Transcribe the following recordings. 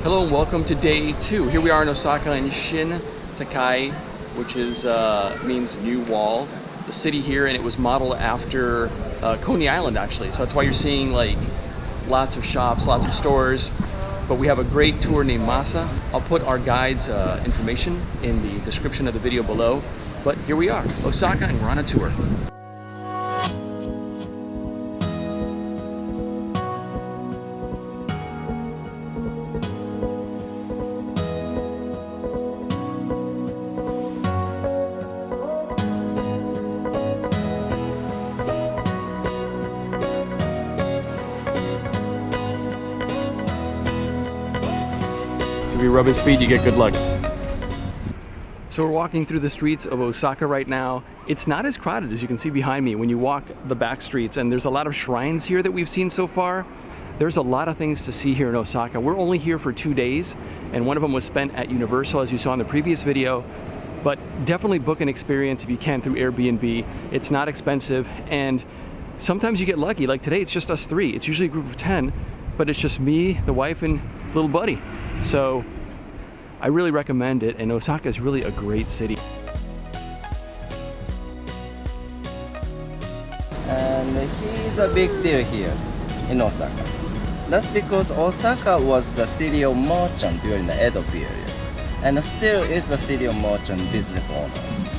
Hello and welcome to day 2. Here we are in Osaka in Shinsekai, which is means new wall. The city here, and it was modeled after Coney Island actually. So that's why you're seeing like lots of shops, lots of stores. But we have a great tour named Masa. I'll put our guide's information in the description of the video below. But here we are, Osaka, and we're on a tour. So if you rub his feet, you get good luck. So we're walking through the streets of Osaka right now. It's not as crowded as you can see behind me when you walk the back streets, and there's a lot of shrines here that we've seen so far. There's a lot of things to see here in Osaka. We're only here for 2 days, and one of them was spent at Universal, as you saw in the previous video. But definitely book an experience if you can through Airbnb. It's not expensive, and sometimes you get lucky. Like today, it's just us 3. It's usually a group of 10, but it's just me, the wife, and little buddy. So I really recommend it, and Osaka is really a great city. And he's a big deal here in Osaka. That's because Osaka was the city of merchant during the Edo period, and still is the city of merchant business owners.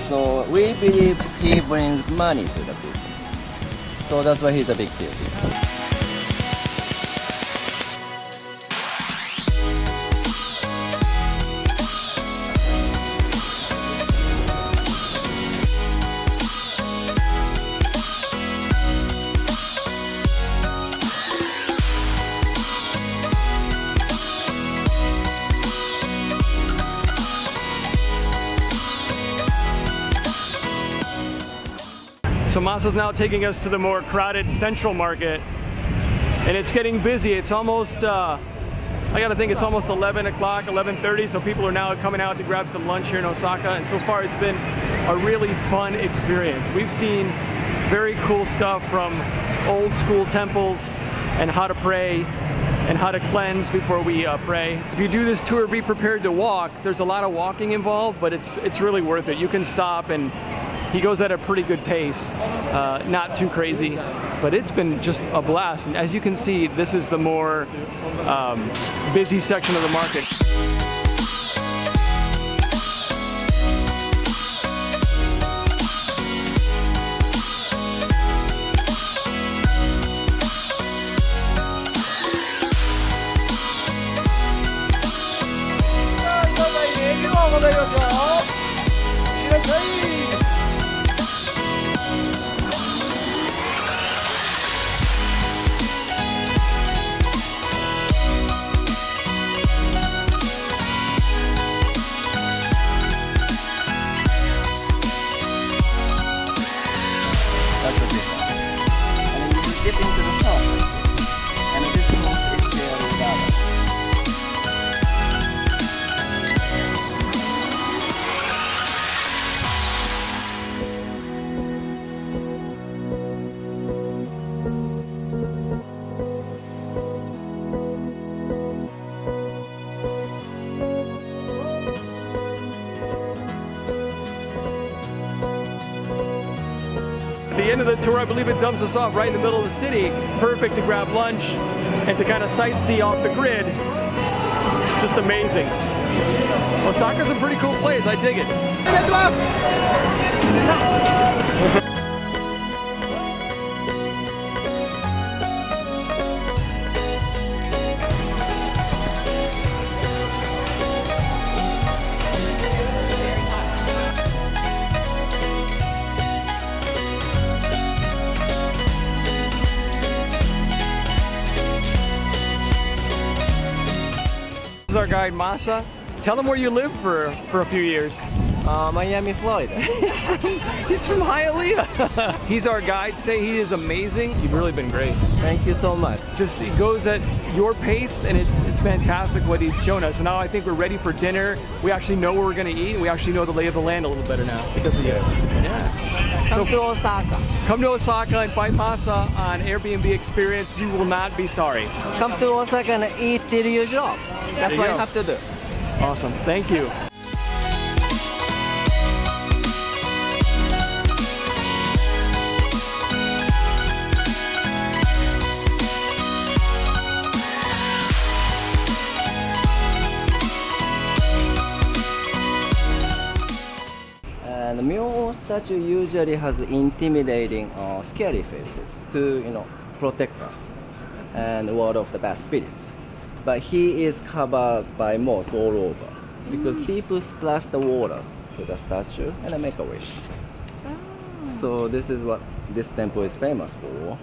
So we believe he brings money to the business. So that's why he's a big deal here. So Masa's now taking us to the more crowded central market, and it's getting busy. It's almost, I gotta think it's almost 11 o'clock, 11:30, so people are now coming out to grab some lunch here in Osaka, and so far it's been a really fun experience. We've seen very cool stuff from old school temples and how to pray and how to cleanse before we pray. If you do this tour, be prepared to walk. There's a lot of walking involved, but it's really worth it. You can stop, and he goes at a pretty good pace, not too crazy, but it's been just a blast. And as you can see, this is the more busy section of the market. That's a big one. And then you dip into the top. And this one is the bottom. At the end of the tour, I believe it dumps us off right in the middle of the city. Perfect to grab lunch and to kind of sightsee off the grid. Just amazing. Osaka's a pretty cool place. I dig it. This is our guide Masa. Tell them where you lived for a few years. Miami, Florida. He's from Hialeah. He's our guide today. He is amazing. You've really been great. Thank you so much. Just it goes at your pace, and it's fantastic what he's shown us. And now I think we're ready for dinner. We actually know where we're going to eat. We actually know the lay of the land a little better now because of you. Yeah. Come to Osaka. Come to Osaka and find Masa on Airbnb experience. You will not be sorry. Come to Osaka and eat till you drop. That's what you have to do. Awesome. Thank you. And the Myo statue usually has intimidating or scary faces to, protect us and ward off the bad spirits. But he is covered by moss all over because people splash the water to the statue and make a wish. So this is what this temple is famous for.